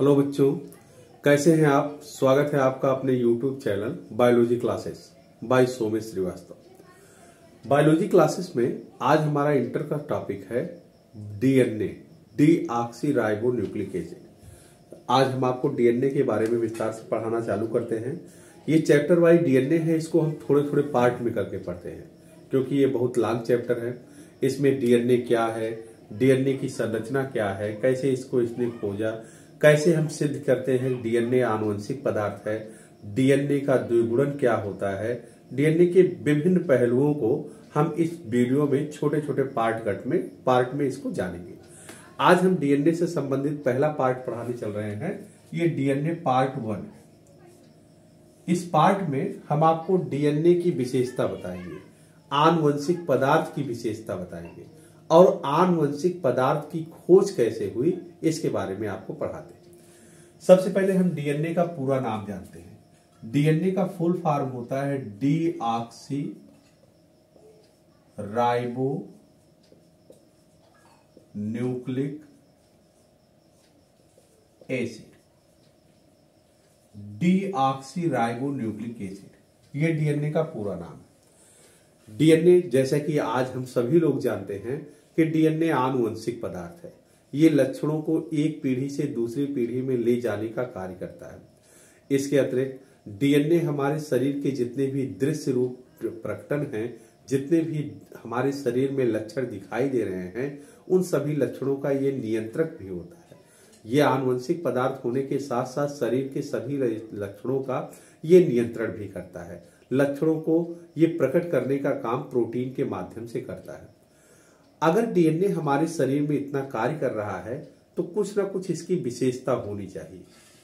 Hello बच्चों, कैसे हैं आप। स्वागत है आपका अपने YouTube channel biology classes by Somesh Srivastava. Biology classes में आज हमारा इंटर का टॉपिक है DNA, deoxyribonucleic acid. आज हम आपको डीएनए के बारे में विस्तार से पढ़ाना चालू करते हैं। ये चैप्टर वाइज डीएनए है, इसको हम थोड़े थोड़े पार्ट में करके पढ़ते हैं क्योंकि ये बहुत लॉन्ग चैप्टर है। इसमें डीएनए क्या है, डीएनए की संरचना क्या है, कैसे इसको इसने खोजा, कैसे हम सिद्ध करते हैं डीएनए आनुवंशिक पदार्थ है, डीएनए का द्विगुणन क्या होता है, डीएनए के विभिन्न पहलुओं को हम इस वीडियो में छोटे छोटे पार्ट में इसको जानेंगे। आज हम डीएनए से संबंधित पहला पार्ट पढ़ाने चल रहे हैं। ये डीएनए पार्ट 1। इस पार्ट में हम आपको डीएनए की विशेषता बताएंगे, आनुवंशिक पदार्थ की विशेषता बताएंगे और आनुवंशिक पदार्थ की खोज कैसे हुई इसके बारे में आपको पढ़ाते हैं। सबसे पहले हम डीएनए का पूरा नाम जानते हैं। डीएनए का फुल फॉर्म होता है deoxy ribo nucleic acid. Deoxy ribo nucleic acid ये डीएनए का पूरा नाम है। डीएनए जैसा कि आज हम सभी लोग जानते हैं कि डीएनए आनुवंशिक पदार्थ है। ये लक्षणों को एक पीढ़ी से दूसरी पीढ़ी में ले जाने का कार्य करता है। इसके अतिरिक्त डीएनए हमारे शरीर के जितने भी दृश्य रूप प्रकटन हैं, जितने भी हमारे शरीर में लक्षण दिखाई दे रहे हैं, उन सभी लक्षणों का ये नियंत्रक भी होता है। ये आनुवंशिक पदार्थ होने के साथ साथ शरीर के सभी लक्षणों का ये नियंत्रण भी करता है। लक्षणों को ये प्रकट करने का काम प्रोटीन के माध्यम से करता है। अगर डीएनए हमारे शरीर में इतना कार्य कर रहा है तो कुछ ना कुछ इसकी विशेषता होनी चाहिए।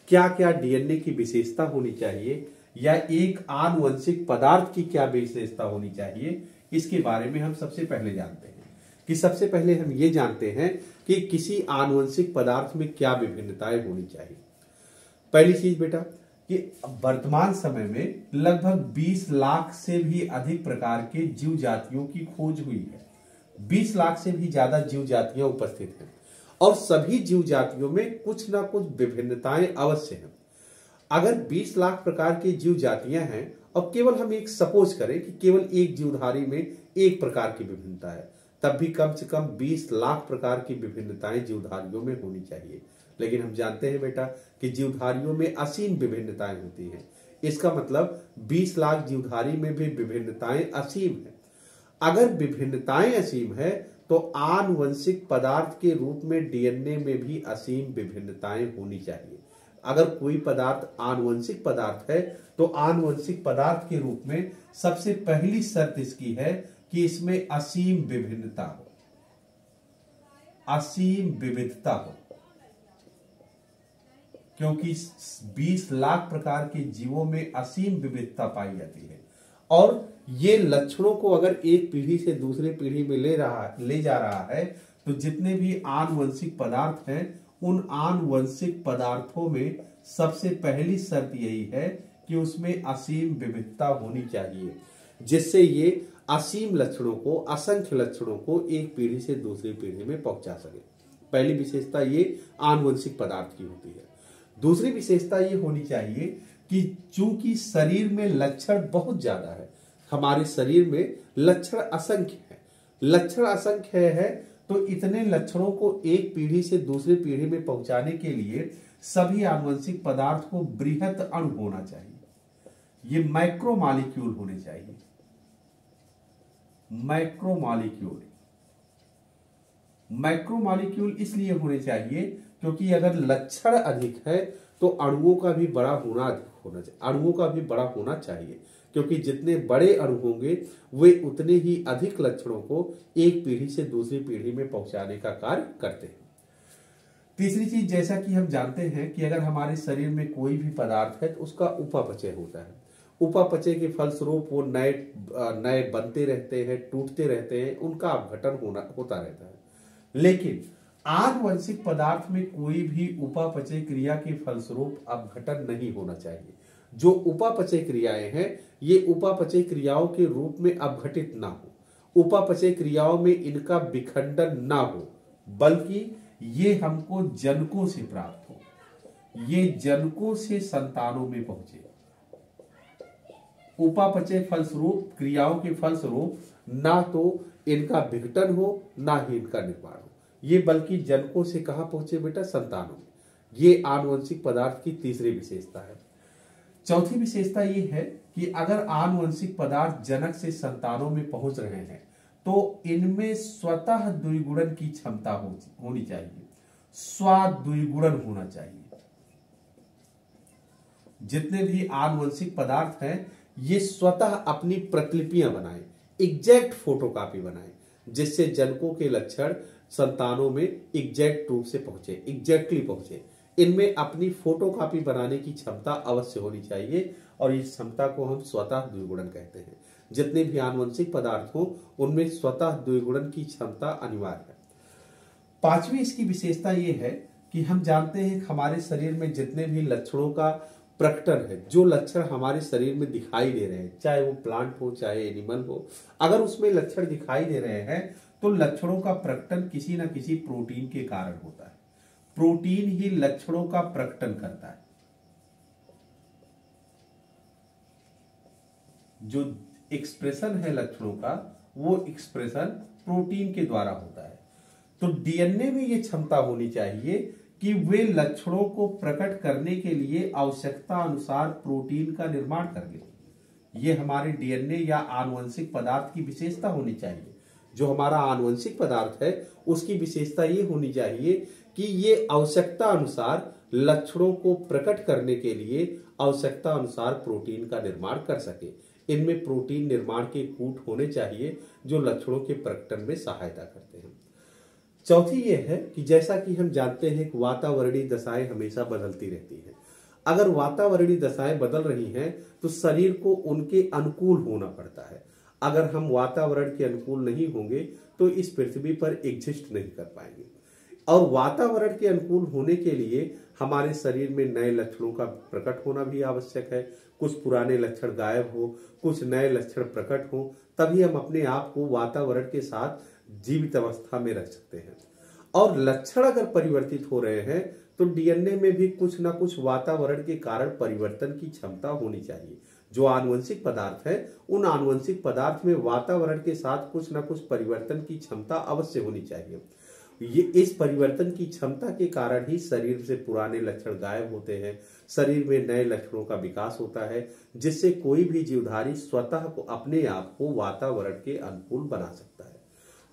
क्या क्या डीएनए की विशेषता होनी चाहिए या एक आनुवंशिक पदार्थ की क्या विशेषता होनी चाहिए, इसके बारे में हम सबसे पहले जानते हैं। सबसे पहले हम ये जानते हैं कि किसी आनुवंशिक पदार्थ में क्या विभिन्नताएं होनी चाहिए। पहली चीज बेटा कि वर्तमान समय में लगभग 20 लाख से भी अधिक प्रकार के जीव जातियों की खोज हुई है। 20 लाख से भी ज्यादा जीव जातियां उपस्थित हैं और सभी जीव जातियों में कुछ ना कुछ विभिन्नताएं अवश्य हैं। अगर 20 लाख प्रकार की जीव जातियां हैं और केवल हम एक सपोज करें कि केवल एक जीवधारी में एक प्रकार की विभिन्नता है, तब भी कम से कम 20 लाख प्रकार की विभिन्नताएं जीवधारियों में होनी चाहिए। लेकिन हम जानते हैं बेटा कि जीवधारियों में असीम विभिन्नताएं होती हैं। इसका मतलब 20 लाख जीवधारी में भी विभिन्नताएं असीम है। अगर विभिन्नताएं असीम है तो आनुवंशिक पदार्थ के रूप में डीएनए में भी असीम विभिन्नताएं होनी चाहिए। अगर कोई पदार्थ आनुवंशिक पदार्थ है तो आनुवंशिक पदार्थ के रूप में सबसे पहली शर्त इसकी है कि इसमें असीम विभिन्नता हो, असीम विविधता हो, क्योंकि 20 लाख प्रकार के जीवों में असीम विविधता पाई जाती है। और ये लक्षणों को अगर एक पीढ़ी से दूसरी पीढ़ी में ले जा रहा है तो जितने भी आनुवंशिक पदार्थ हैं, उन आनुवंशिक पदार्थों में सबसे पहली शर्त यही है कि उसमें असीम विविधता होनी चाहिए, जिससे ये असीम लक्षणों को, असंख्य लक्षणों को एक पीढ़ी से दूसरी पीढ़ी में पहुंचा सके। पहली विशेषता ये आनुवंशिक पदार्थ की होती है। दूसरी विशेषता ये होनी चाहिए कि चूंकि शरीर में लक्षण बहुत ज्यादा है, हमारे शरीर में लक्षण असंख्य है। लक्षण असंख्य है तो इतने लक्षणों को एक पीढ़ी से दूसरी पीढ़ी में पहुंचाने के लिए सभी आनुवंशिक पदार्थ को बृहत अणु होना चाहिए। ये माइक्रोमॉलिक्यूल होने चाहिए। माइक्रोमॉलिक्यूल इसलिए होने चाहिए क्योंकि अगर लक्षण अधिक है तो अणुओं का भी बड़ा होना चाहिए, क्योंकि जितने बड़े अणु होंगे वे उतने ही अधिक लक्षणों को एक पीढ़ी से दूसरी पीढ़ी में पहुंचाने का कार्य करते हैं। तीसरी चीज, जैसा कि हम जानते हैं कि अगर हमारे शरीर में कोई भी पदार्थ है तो उसका उपापचय होता है। उपापचय के फलस्वरूप वो नए बनते रहते हैं, टूटते रहते हैं, उनका अपघटन होता रहता है। लेकिन आनुवंशिक पदार्थ में कोई भी उपापचय क्रिया के फलस्वरूप अपघटन नहीं होना चाहिए। जो उपापचय क्रियाएं हैं, ये उपापचय क्रियाओं के रूप में अपघटित ना हो, उपापचय क्रियाओं में इनका विखंडन ना हो, बल्कि ये हमको जनकों से प्राप्त हो। ये जनकों से संतानों में पहुंचे। उपापचय फलस्वरूप, क्रियाओं के फलस्वरूप ना तो इनका विघटन हो ना ही इनका निर्माण हो, ये बल्कि जनकों से कहां पहुंचे बेटा? संतानों में। ये आनुवंशिक पदार्थ की तीसरी विशेषता है। चौथी विशेषता ये है कि अगर आनुवंशिक पदार्थ जनक से संतानों में पहुंच रहे हैं तो इनमें स्वतः द्विगुणन की क्षमता होनी चाहिए, स्वाद्विगुणन होना चाहिए। जितने भी आनुवंशिक पदार्थ हैं ये स्वतः अपनी प्रतिलिपियां बनाए, एग्जैक्ट फोटोकॉपी बनाए, जिससे जनकों के लक्षण संतानों में एग्जैक्ट रूप से पहुंचे, एग्जैक्टली पहुंचे। इनमें अपनी फोटोकॉपी बनाने की क्षमता अवश्य होनी चाहिए और इस क्षमता को हम स्वतः द्विगुणन कहते हैं। जितने भी आनुवंशिक पदार्थ हो उनमें स्वतः द्विगुणन की क्षमता अनिवार्य है। पांचवी इसकी विशेषता यह है कि हम जानते हैं कि हमारे शरीर में जितने भी लक्षणों का प्रकटन है, जो लक्षण हमारे शरीर में दिखाई दे रहे हैं, चाहे वो प्लांट हो चाहे एनिमल हो, अगर उसमें लक्षण दिखाई दे रहे हैं तो लक्षणों का प्रकटन किसी न किसी प्रोटीन के कारण होता है। प्रोटीन ही लक्षणों का प्रकटन करता है। जो एक्सप्रेशन है लक्षणों का, वो एक्सप्रेशन प्रोटीन के द्वारा होता है। तो डीएनए में ये क्षमता होनी चाहिए कि वे लक्षणों को प्रकट करने के लिए आवश्यकता अनुसार प्रोटीन का निर्माण कर ले। ये हमारे डीएनए या आनुवंशिक पदार्थ की विशेषता होनी चाहिए। जो हमारा आनुवंशिक पदार्थ है उसकी विशेषता ये होनी चाहिए कि ये आवश्यकता अनुसार लक्षणों को प्रकट करने के लिए आवश्यकता अनुसार प्रोटीन का निर्माण कर सके। इनमें प्रोटीन निर्माण के कूट होने चाहिए जो लक्षणों के प्रकटन में सहायता करते हैं। चौथी ये है कि जैसा कि हम जानते हैं कि वातावरणीय दशाएं हमेशा बदलती रहती हैं। अगर वातावरणीय दशाएं बदल रही हैं तो शरीर को उनके अनुकूल होना पड़ता है। अगर हम वातावरण के अनुकूल नहीं होंगे तो इस पृथ्वी पर एग्जिस्ट नहीं कर पाएंगे। और वातावरण के अनुकूल होने के लिए हमारे शरीर में नए लक्षणों का प्रकट होना भी आवश्यक है। कुछ पुराने लक्षण गायब हो, कुछ नए लक्षण प्रकट हो, तभी हम अपने आप को वातावरण के साथ जीवित अवस्था में रख सकते हैं। और लक्षण अगर परिवर्तित हो रहे हैं तो डीएनए में भी कुछ ना कुछ वातावरण के कारण परिवर्तन की क्षमता होनी चाहिए। जो आनुवंशिक पदार्थ है उन आनुवंशिक पदार्थ में वातावरण के साथ कुछ ना कुछ परिवर्तन की क्षमता अवश्य होनी चाहिए। ये इस परिवर्तन की क्षमता के कारण ही शरीर से पुराने लक्षण गायब होते हैं, शरीर में नए लक्षणों का विकास होता है, जिससे कोई भी जीवधारी स्वतः को अपने आप को वातावरण के अनुकूल बना सकता है।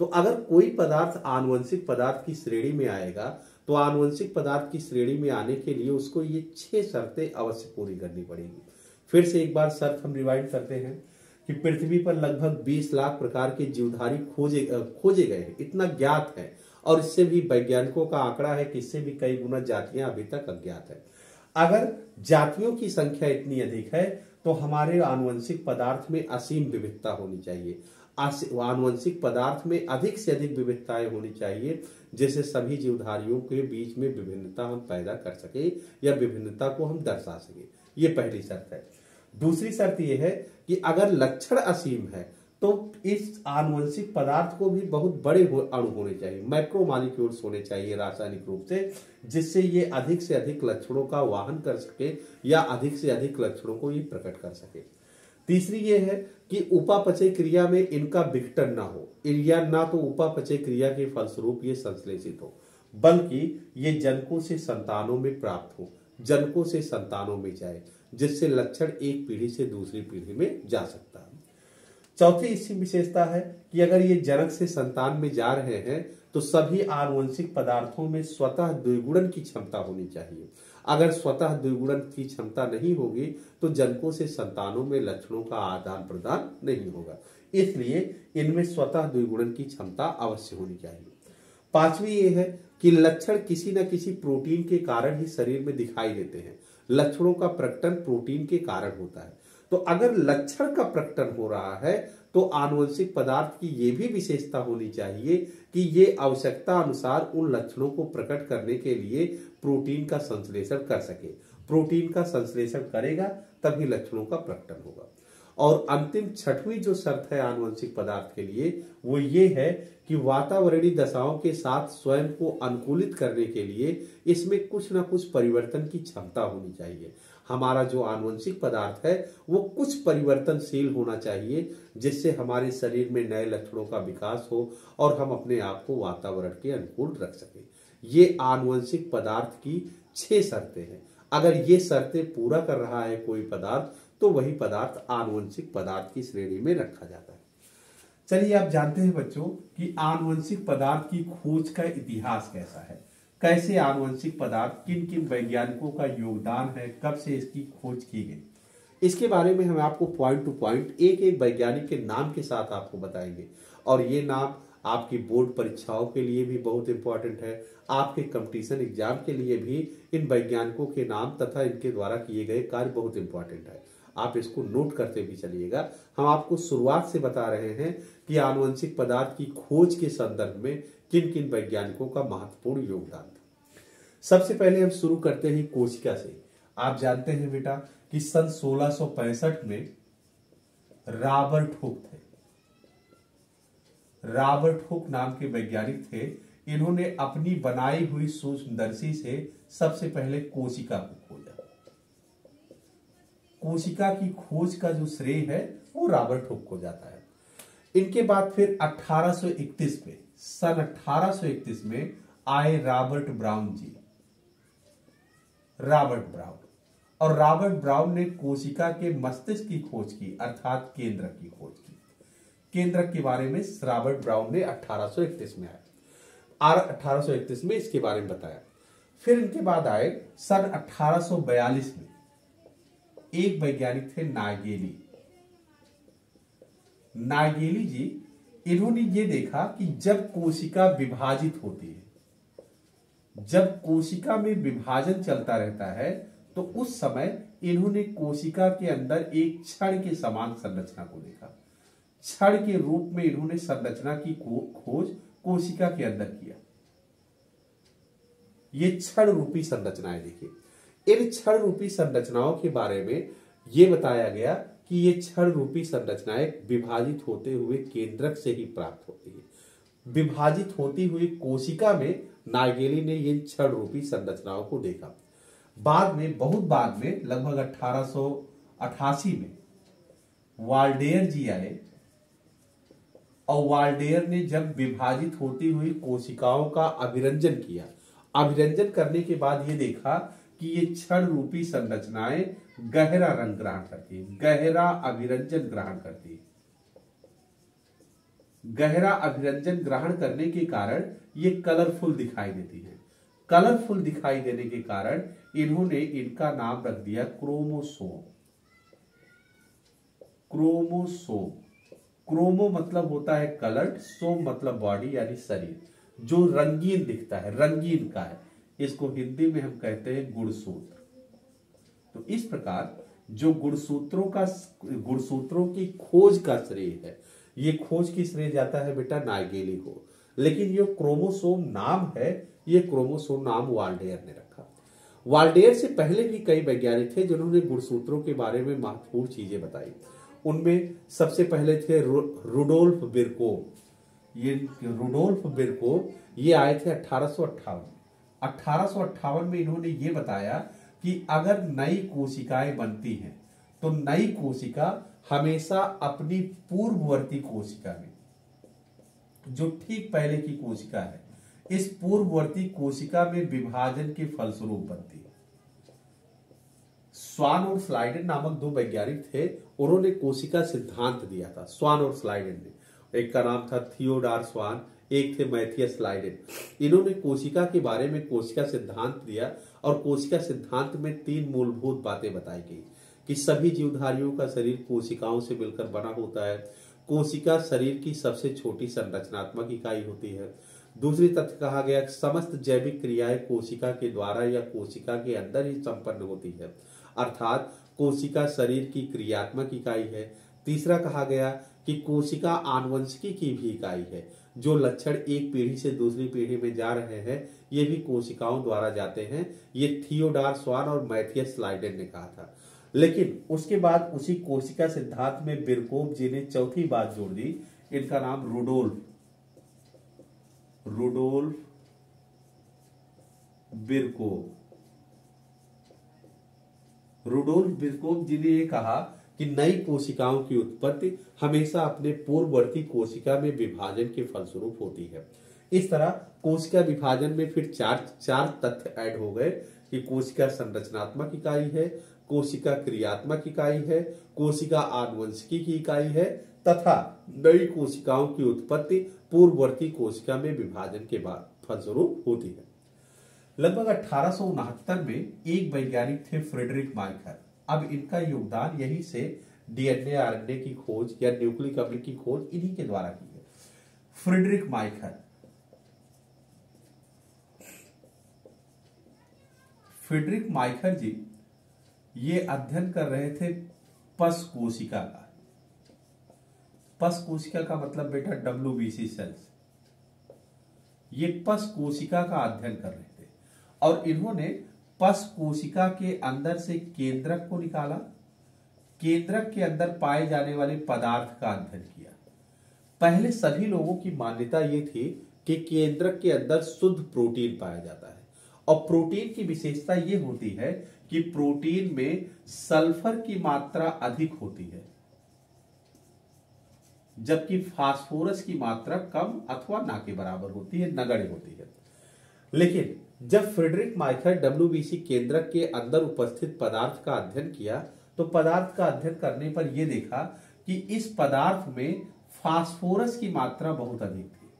तो अगर कोई पदार्थ आनुवंशिक पदार्थ की श्रेणी में आएगा तो आनुवंशिक पदार्थ की श्रेणी में आने के लिए उसको ये 6 शर्तें अवश्य पूरी करनी पड़ेगी। फिर से एक बार शर्त हम रिवाइंड करते हैं कि पृथ्वी पर लगभग 20 लाख प्रकार के जीवधारी खोजे गए हैं, इतना ज्ञात है। और इससे भी वैज्ञानिकों का आंकड़ा है कि इससे भी कई गुना जातियां अभी तक अज्ञात है। अगर जातियों की संख्या इतनी अधिक है तो हमारे आनुवंशिक पदार्थ में असीम विविधता होनी चाहिए। आनुवंशिक पदार्थ में अधिक से अधिक विविधताएं होनी चाहिए, जिससे सभी जीवधारियों के बीच में विभिन्नता हम पैदा कर सके या विभिन्नता को हम दर्शा सके। ये पहली शर्त है। दूसरी शर्त यह है कि अगर लक्षण असीम है तो इस आनुवंशिक पदार्थ को भी बहुत बड़े अणु होने चाहिए, मैक्रोमॉलिक्यूल्स होने चाहिए रासायनिक रूप से, जिससे ये अधिक से अधिक लक्षणों का वाहन कर सके या अधिक से अधिक लक्षणों को ये प्रकट कर सके। तीसरी ये है कि उपापचय क्रिया में इनका विघटन ना हो, या ना तो उपापचय क्रिया के फलस्वरूप ये संश्लेषित हो, बल्कि ये जनकों से संतानों में प्राप्त हो, जनकों से संतानों में जाए, जिससे लक्षण एक पीढ़ी से दूसरी पीढ़ी में जा सकता है। चौथी इसकी विशेषता है कि अगर ये जनक से संतान में जा रहे हैं तो सभी आनुवंशिक पदार्थों में स्वतः द्विगुणन की क्षमता होनी चाहिए। अगर स्वतः द्विगुणन की क्षमता नहीं होगी तो जनकों से संतानों में लक्षणों का आदान प्रदान नहीं होगा। इसलिए इनमें स्वतः द्विगुणन की क्षमता अवश्य होनी चाहिए। पांचवी ये है कि लक्षण किसी न किसी प्रोटीन के कारण ही शरीर में दिखाई देते हैं। लक्षणों का प्रकटन प्रोटीन के कारण होता है। तो अगर लक्षण का प्रकटन हो रहा है तो आनुवंशिक पदार्थ की यह भी विशेषता होनी चाहिए कि ये आवश्यकता अनुसार उन लक्षणों को प्रकट करने के लिए प्रोटीन का संश्लेषण कर सके। प्रोटीन का संश्लेषण करेगा तभी लक्षणों का प्रकटन होगा। और अंतिम छठवीं जो शर्त है आनुवंशिक पदार्थ के लिए वो ये है कि वातावरणीय दशाओं के साथ स्वयं को अनुकूलित करने के लिए इसमें कुछ ना कुछ परिवर्तन की क्षमता होनी चाहिए। हमारा जो आनुवंशिक पदार्थ है वो कुछ परिवर्तनशील होना चाहिए जिससे हमारे शरीर में नए लक्षणों का विकास हो और हम अपने आप को वातावरण के अनुकूल रख सकें। ये आनुवंशिक पदार्थ की 6 शर्तें हैं। अगर ये शर्तें पूरा कर रहा है कोई पदार्थ तो वही पदार्थ आनुवंशिक पदार्थ की श्रेणी में रखा जाता है। चलिए आप जानते हैं बच्चों कि आनुवंशिक पदार्थ की खोज का इतिहास कैसा है, कैसे आनुवंशिक पदार्थ किन किन वैज्ञानिकों का योगदान है, कब से इसकी खोज की गई, इसके बारे में हम आपको पॉइंट टू पॉइंट एक एक वैज्ञानिक के नाम के साथ आपको बताएंगे। और ये नाम आपकी बोर्ड परीक्षाओं के लिए भी बहुत इंपॉर्टेंट है, आपके कंपटीशन एग्जाम के लिए भी इन वैज्ञानिकों के नाम तथा इनके द्वारा किए गए कार्य बहुत इंपॉर्टेंट है। आप इसको नोट करते भी चलिएगा। हम आपको शुरुआत से बता रहे हैं कि आनुवंशिक पदार्थ की खोज के संदर्भ में किन किन वैज्ञानिकों का महत्वपूर्ण योगदान था। सबसे पहले हम शुरू करते हैं कोशिका से। आप जानते हैं बेटा कि सन 1665 में रॉबर्ट हुक थे। रॉबर्ट हुक नाम के वैज्ञानिक थे। इन्होंने अपनी बनाई हुई सूक्ष्मदर्शी से सबसे पहले कोशिका को खोजा। कोशिका की खोज का जो श्रेय है वो रॉबर्ट हुक को जाता है। इनके बाद फिर 1831 में सन 1831 में आए रॉबर्ट ब्राउन जी। रॉबर्ट ब्राउन और रॉबर्ट ब्राउन ने कोशिका के मस्तिष्क की खोज की, अर्थात केंद्रक की खोज की। केंद्रक के बारे में रॉबर्ट ब्राउन ने 1831 में आया और 1831 में इसके बारे में बताया। फिर इनके बाद आए सन 1842 में एक वैज्ञानिक थे नागेली। नागेली जी, इन्होंने ये देखा कि जब कोशिका विभाजित होती है, जब कोशिका में विभाजन चलता रहता है तो उस समय इन्होंने कोशिका के अंदर एक छड़ के समान संरचना को देखा। छड़ के रूप में इन्होंने संरचना की खोज कोशिका के अंदर किया। ये छड़ रूपी संरचनाएं देखिए। इन छड़ रूपी संरचनाओं के बारे में यह बताया गया कि ये छड़ रूपी संरचनाएं विभाजित होते हुए केंद्रक से ही प्राप्त होती है। विभाजित होती हुई कोशिका में नागेली ने इन छड़ रूपी संरचनाओं को देखा। बाद में, बहुत बाद में, लगभग 1888 में वाल्डेयर जी आए और वाल्डेयर ने जब विभाजित होती हुई कोशिकाओं का अभिरंजन किया, अभिरंजन करने के बाद ये देखा कि ये छड़ रूपी संरचनाएं गहरा रंग ग्रहण करती है, गहरा अभिरंजन ग्रहण करती है। गहरा अभिरंजन ग्रहण करने के कारण ये कलरफुल दिखाई देती है। कलरफुल दिखाई देने के कारण इन्होंने इनका नाम रख दिया क्रोमोसोम। क्रोमोसोम, क्रोमो मतलब होता है कलर्ड, सोम मतलब बॉडी यानी शरीर, जो रंगीन दिखता है, रंगीन का है। इसको हिंदी में हम कहते हैं गुणसूत्र। तो इस प्रकार जो गुणसूत्रों की खोज का श्रेय है, ये खोज की श्रेय जाता है बेटा नागेली को। लेकिन ये क्रोमोसोम नाम है, ये क्रोमोसोम नाम वाल्डेयर ने रखा। वाल्डेयर से पहले भी कई वैज्ञानिक थे जिन्होंने गुणसूत्रों के बारे में महत्वपूर्ण चीजें बताई। उनमें सबसे पहले थे रुडोल्फ बिरकोव। ये रुडोल्फ बिरकोव ये आए थे 1858। 1858 में इन्होंने ये बताया कि अगर नई कोशिकाएं बनती हैं तो नई कोशिका हमेशा अपनी पूर्ववर्ती कोशिका में, जो ठीक पहले की कोशिका है, इस पूर्ववर्ती कोशिका में विभाजन के फलस्वरूप बनती है। स्वान और स्लाइडेन नामक 2 वैज्ञानिक थे, उन्होंने कोशिका सिद्धांत दिया था। स्वान और स्लाइडेन ने, एक का नाम था थियोडार स्वान, एक थे मैथियस स्लाइडेन। इन्होंने कोशिका के बारे में कोशिका सिद्धांत दिया और कोशिका सिद्धांत में 3 मूलभूत बातें बताई गई कि सभी जीवधारियों का शरीर कोशिकाओं से मिलकर बना होता है। कोशिका शरीर की सबसे छोटी संरचनात्मक इकाई होती है। दूसरी तथ्य कहा गया कि समस्त जैविक क्रियाएं कोशिका के द्वारा या कोशिका के अंदर ही संपन्न होती है, अर्थात कोशिका शरीर की क्रियात्मक इकाई है। तीसरा कहा गया कि कोशिका आनुवंशिकी की भी इकाई है। जो लक्षण एक पीढ़ी से दूसरी पीढ़ी में जा रहे हैं ये भी कोशिकाओं द्वारा जाते हैं। ये थियोडार स्वान और मैथियस स्लाइडेन ने कहा था। लेकिन उसके बाद उसी कोशिका सिद्धांत में बिरकोव जी ने चौथी बात जोड़ दी, इनका नाम रुडोल्फ बिरकोव। रुडोल्फ बिरकोव जी ने ये कहा कि नई कोशिकाओं की उत्पत्ति हमेशा अपने पूर्ववर्ती कोशिका में विभाजन के फलस्वरूप होती है। इस तरह कोशिका विभाजन में फिर चार तथ्य ऐड हो गए कि कोशिका संरचनात्मक इकाई है, कोशिका क्रियात्मक इकाई है, कोशिका आनुवंशिकी की इकाई है तथा नई कोशिकाओं की उत्पत्ति पूर्ववर्ती कोशिका में विभाजन के बाद फलस्वरूप होती है। लगभग 1869 में एक वैज्ञानिक थे फ्रेडरिक माइकर। अब इनका योगदान यही से डीएनए आरएनए की खोज या न्यूक्लिक अम्ल की खोज इन्हीं के द्वारा की है। फ्रेडरिक माइकर जी ये अध्ययन कर रहे थे पस कोशिका का। पस कोशिका का मतलब बेटा WBC सेल्स। ये पस कोशिका का अध्ययन कर रहे थे और इन्होंने पस कोशिका के अंदर से केंद्रक को निकाला, केंद्रक के अंदर पाए जाने वाले पदार्थ का अध्ययन किया। पहले सभी लोगों की मान्यता ये थी कि केंद्रक के अंदर शुद्ध प्रोटीन पाया जाता है और प्रोटीन की विशेषता ये होती है कि प्रोटीन में सल्फर की मात्रा अधिक होती है जबकि फास्फोरस की मात्रा कम अथवा ना के बराबर होती है, नगण्य होती है। लेकिन जब फ्रेडरिक माइकर WBC केंद्रक के अंदर उपस्थित पदार्थ का अध्ययन किया तो पदार्थ का अध्ययन करने पर यह देखा कि इस पदार्थ में फास्फोरस की मात्रा बहुत अधिक थी।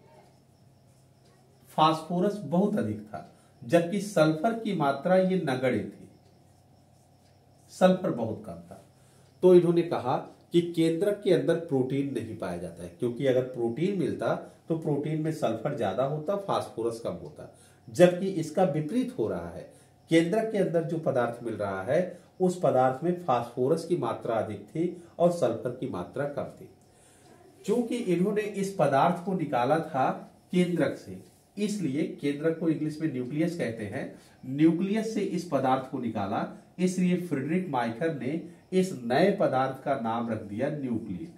फास्फोरस बहुत अधिक था जबकि सल्फर की मात्रा ये नगण्य थी, सल्फर बहुत कम था। तो इन्होंने कहा कि केंद्रक के अंदर प्रोटीन नहीं पाया जाता है, क्योंकि अगर प्रोटीन मिलता तो प्रोटीन में सल्फर ज्यादा होता, फास्फोरस कम होता, जबकि इसका विपरीत हो रहा है। केंद्रक के अंदर जो पदार्थ मिल रहा है उस पदार्थ में फास्फोरस की मात्रा अधिक थी और सल्फर की मात्रा कम थी। चूंकि इन्होंने इस पदार्थ को निकाला था केंद्रक से, इसलिए केंद्रक को इंग्लिश में न्यूक्लियस कहते हैं, न्यूक्लियस से इस पदार्थ को निकाला, इसलिए फ्रेडरिक माइकर ने इस नए पदार्थ का नाम रख दिया न्यूक्लियन।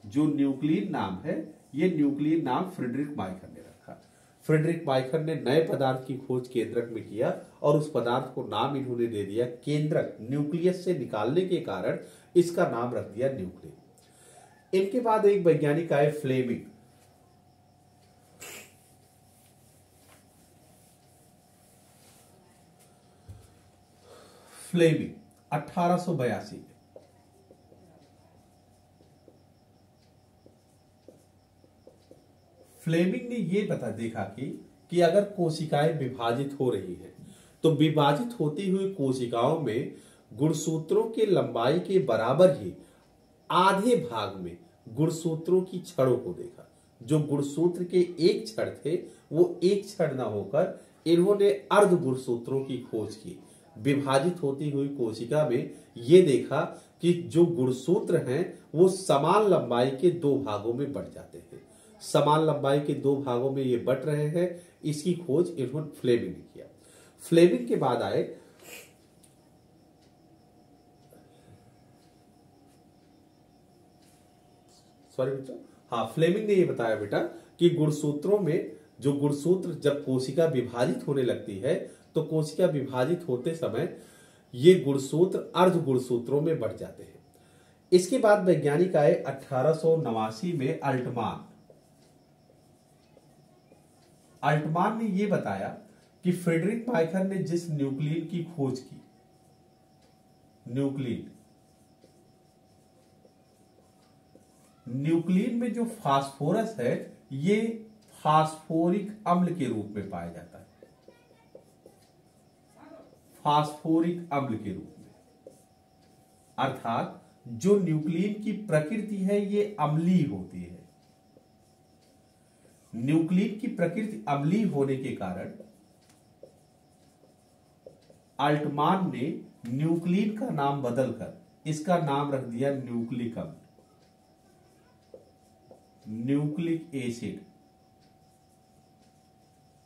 जो न्यूक्लियन नाम है, ये न्यूक्लियन नाम फ्रेडरिक माइकर ने रखा। फ्रेडरिक माइकर ने नए पदार्थ की खोज केंद्रक में किया और उस पदार्थ को नाम इन्होंने दे दिया केंद्रक। न्यूक्लियस से निकालने के कारण इसका नाम रख दिया न्यूक्लियन। इनके बाद एक वैज्ञानिक आए फ्लेमिंग। फ्लेमिंग 1882 में। फ्लेमिंग ने यह देखा कि अगर कोशिकाएं विभाजित हो रही हैं तो विभाजित होती हुई कोशिकाओं में गुणसूत्रों के लंबाई के बराबर ही आधे भाग में गुणसूत्रों की छड़ों को देखा। जो गुणसूत्र के एक छड़ थे वो एक छड़ न होकर इन्होंने अर्ध गुणसूत्रों की खोज की। विभाजित होती हुई कोशिका में यह देखा कि जो गुणसूत्र हैं वो समान लंबाई के दो भागों में बंट जाते हैं। समान लंबाई के दो भागों में ये बंट रहे हैं, इसकी खोज इन्होंने फ्लेमिंग ने किया। फ्लेमिंग के बाद आए फ्लेमिंग ने ये बताया बेटा कि गुणसूत्रों में जो गुणसूत्र जब कोशिका विभाजित होने लगती है तो कोशिका विभाजित होते समय ये गुणसूत्र अर्ध गुणसूत्रों में बढ़ जाते हैं। इसके बाद वैज्ञानिक आए 1889 में अल्टमान ने यह बताया कि फ्रेडरिक माइकर ने जिस न्यूक्लियन की खोज की, न्यूक्लियन में जो फास्फोरस है ये फास्फोरिक अम्ल के रूप में पाया जाता है। फास्फोरिक अम्ल के रूप में, अर्थात जो न्यूक्लियन की प्रकृति है ये अम्लीय होती है। न्यूक्लियन की प्रकृति अम्लीय होने के कारण अल्टमान ने न्यूक्लियन का नाम बदलकर इसका नाम रख दिया न्यूक्लिक अम्ल, न्यूक्लिक एसिड।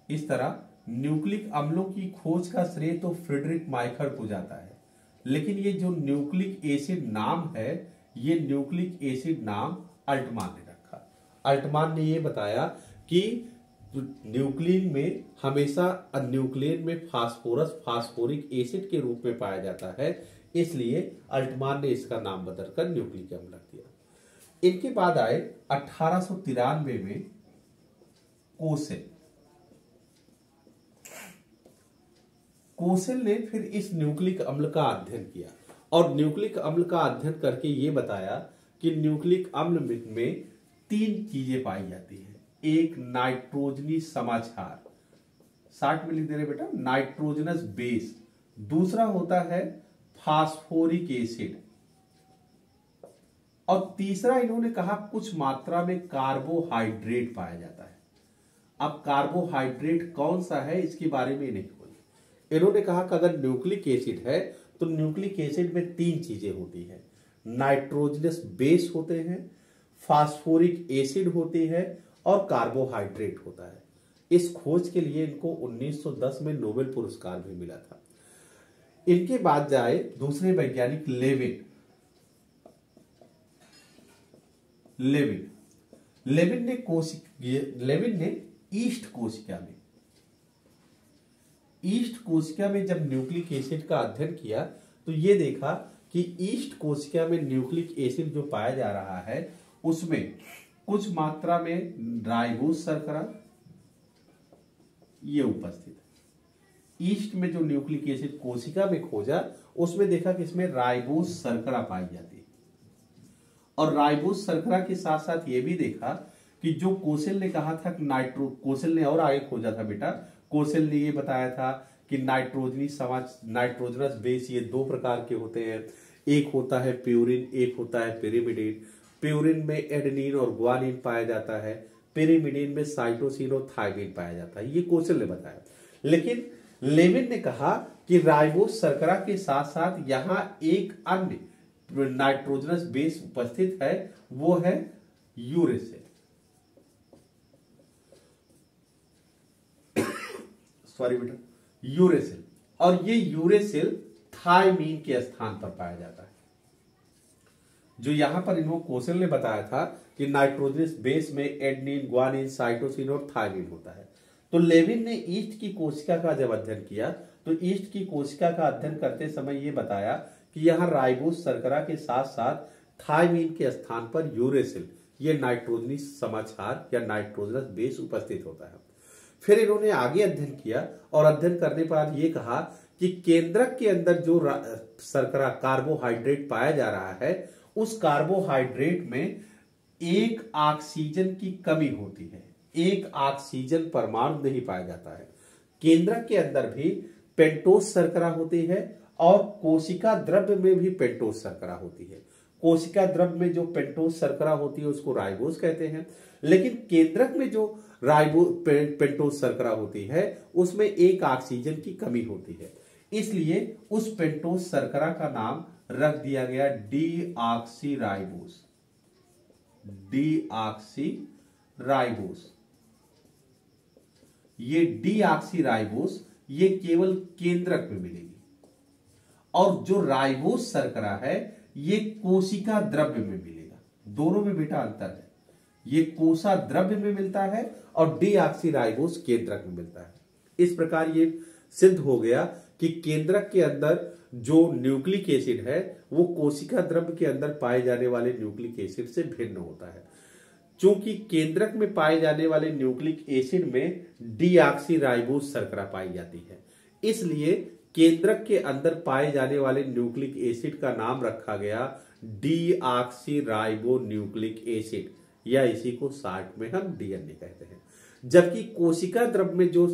इस तरह न्यूक्लिक अम्लों की खोज का श्रेय तो फ्रेडरिक माइकर को जाता है, लेकिन ये जो न्यूक्लिक एसिड नाम है, ये न्यूक्लिक एसिड नाम अल्टमान ने रखा। अल्टमान ने ये बताया कि न्यूक्लियन में हमेशा न्यूक्लियन में फास्फोरस फास्फोरिक एसिड के रूप में पाया जाता है, इसलिए अल्टमान ने इसका नाम बदलकर न्यूक्लिक अम्ल रख दिया। इनके बाद आए 1893 में कोसेल। कोसेल ने फिर इस न्यूक्लिक अम्ल का अध्ययन किया और न्यूक्लिक अम्ल का अध्ययन करके ये बताया कि न्यूक्लिक अम्ल में 3 चीजें पाई जाती हैं। एक नाइट्रोजनी समाक्षार, 60 में लिख दे रहे बेटा, नाइट्रोजनस बेस। दूसरा होता है फास्फोरिक एसिड, और तीसरा इन्होंने कहा कुछ मात्रा में कार्बोहाइड्रेट पाया जाता है। अब कार्बोहाइड्रेट कौन सा है इसके बारे में नहीं बोले। इन्होंने कहा कि अगर न्यूक्लिक एसिड है तो न्यूक्लिक एसिड में 3 चीजें होती हैं, नाइट्रोजनस बेस होते हैं, फास्फोरिक एसिड होती है और कार्बोहाइड्रेट होता है। इस खोज के लिए इनको 1910 में नोबेल पुरस्कार भी मिला था। इनके बाद जाए दूसरे वैज्ञानिक लेविन। लेविन ने ईस्ट कोशिका में जब न्यूक्लिक एसिड का अध्ययन किया तो ये देखा कि ईस्ट कोशिका में न्यूक्लिक एसिड जो पाया जा रहा है उसमें कुछ मात्रा में राइबोज शर्करा ये उपस्थित है। ईस्ट में जो न्यूक्लिक एसिड कोशिका में खोजा उसमें देखा कि इसमें राइबोज शर्करा पाई जाती है, और राइबोज शर्करा के साथ साथ ये भी देखा कि जो कोसेल ने कहा था कोसेल ने और आगे खोजा था बेटा। कोसेल ने ये बताया था कि नाइट्रोजनस बेस ये 2 प्रकार के होते हैं, एक होता है प्यूरिन, एक होता है पिरिमिडिन। प्यूरिन में एडेनिन और ग्वानिन पाया जाता है, पिरिमिडिन में साइटोसिन और थायमिन पाया जाता है, ये कोसेल ने बताया। लेकिन लेविन ने कहा कि राइबोज शर्करा के साथ साथ यहां एक अन्य नाइट्रोजनस बेस उपस्थित है, वो है यूरेसिल। सॉरी बेटा, यूरेसिल। और ये यूरेसिल थायमीन के स्थान पर पाया जाता है। जो यहां पर इन्होंने कोसेल ने बताया था कि नाइट्रोजनस बेस में एडेनिन, ग्वानिन, साइटोसिन और थायमिन होता है, तो लेविन ने ईस्ट की कोशिका का जब अध्ययन किया तो ईस्ट की कोशिका का अध्ययन करते समय ये बताया कि यहां राइबोज शर्करा के साथ साथ थायमीन के स्थान पर यूरेसिल, ये नाइट्रोजनी समाक्षार या नाइट्रोजनस बेस उपस्थित होता है। फिर इन्होंने आगे अध्ययन किया और अध्ययन करने के बाद ये कहा कि केंद्रक के अंदर जो शर्करा कार्बोहाइड्रेट पाया जा रहा है उस कार्बोहाइड्रेट में एक ऑक्सीजन की कमी होती है, एक ऑक्सीजन परमाणु नहीं पाया जाता है। केंद्रक के अंदर भी पेंटोज शर्करा होती है और कोशिका द्रव्य में भी पेंटोज शर्करा होती है। कोशिका द्रव्य में जो पेंटोज शर्करा होती है उसको राइबोज कहते हैं, लेकिन केंद्रक में जो पेंटोज शर्करा होती है उसमें एक ऑक्सीजन की कमी होती है, इसलिए उस पेंटोज शर्करा का नाम रख दिया गया डीऑक्सीराइबोज। डीऑक्सीराइबोज, ये डीऑक्सीराइबोज ये केवल केंद्रक में मिलेगी, और जो राइबोज शर्करा है ये कोशिका द्रव्य में मिलेगा। दोनों में बेटा अंतर है, ये कोशिका द्रव्य में मिलता है और डीऑक्सीराइबोज केंद्रक में मिलता है। इस प्रकार ये सिद्ध हो गया कि केंद्रक के अंदर जो न्यूक्लिक एसिड है वो कोशिका द्रव्य के अंदर पाए जाने वाले न्यूक्लिक एसिड से भिन्न होता है। चूंकि केंद्रक में पाए जाने वाले न्यूक्लिक एसिड में डीऑक्सीराइबोज शर्करा पाई जाती है, इसलिए केंद्रक के अंदर पाए जाने वाले न्यूक्लिक एसिड का नाम रखा गया डीऑक्सीराइबो न्यूक्लिक एसिड, या इसी को शॉर्ट में हम डीएनए कहते हैं। जबकि कोशिका द्रव्य में जो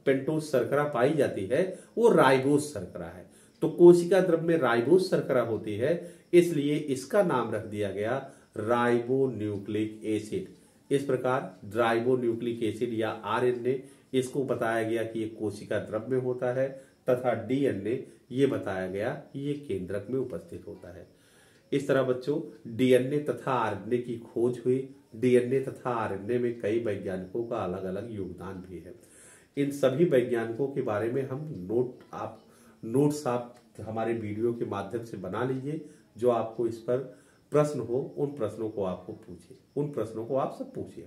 पेंटोज शर्करा पाई जाती है वो राइबोज शर्करा है, तो कोशिका द्रव्य में राइबोज शर्करा होती है, इसलिए इसका नाम रख दिया गया राइबो न्यूक्लिक एसिड। इस प्रकार राइबो न्यूक्लिक एसिड या आरएनए, इसको बताया गया कि ये कोशिका द्रव्य में होता है, तथा डीएनए ये बताया गया कि ये केंद्रक में उपस्थित होता है। इस तरह बच्चों डीएनए तथा आरएनए की खोज हुई। डीएनए तथा आरएनए में कई वैज्ञानिकों का अलग अलग योगदान भी है। इन सभी वैज्ञानिकों के बारे में हम नोट्स आप हमारे वीडियो के माध्यम से बना लीजिए। जो आपको इस पर प्रश्न हो उन प्रश्नों को आपको पूछिए, उन प्रश्नों को आप सब पूछिए।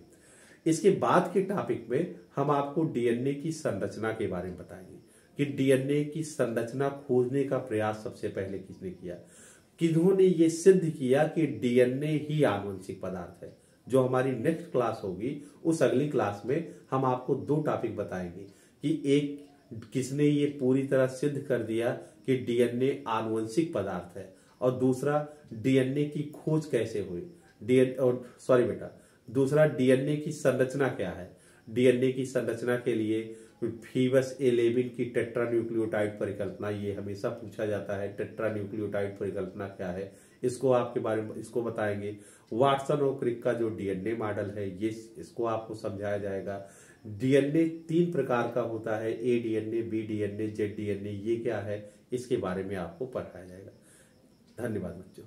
इसके बाद के टॉपिक में हम आपको डीएनए की संरचना के बारे में बताएंगे कि डीएनए की संरचना खोजने का प्रयास सबसे पहले किसने किया, किन्होंने ये सिद्ध किया कि डीएनए ही आनुवंशिक पदार्थ है। जो हमारी नेक्स्ट क्लास होगी उस अगली क्लास में हम आपको दो टॉपिक बताएंगे कि एक किसने ये पूरी तरह सिद्ध कर दिया कि डीएनए आनुवंशिक पदार्थ है, और दूसरा डीएनए की खोज कैसे हुई। दूसरा डीएनए की संरचना क्या है। डीएनए की संरचना के लिए फीबस 11 की टेट्रान्यूक्लियोटाइड परिकल्पना, ये हमेशा पूछा जाता है, टेट्रान्यूक्लियोटाइड परिकल्पना क्या है, इसको आपके बारे में इसको बताएंगे। वाटसन और क्रिक का जो डीएनए मॉडल है ये इसको आपको समझाया जाएगा। डीएनए 3 प्रकार का होता है, A DNA, B DNA, Z DNA, ये क्या है इसके बारे में आपको पढ़ाया जाएगा। धन्यवाद बच्चों।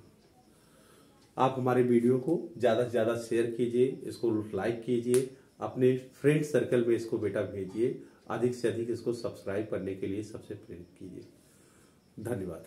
आप हमारे वीडियो को ज्यादा से ज्यादा शेयर कीजिए, इसको लाइक कीजिए, अपने फ्रेंड सर्कल में इसको बेटा भेजिए, अधिक से अधिक इसको सब्सक्राइब करने के लिए सबसे प्रेरित कीजिए। धन्यवाद।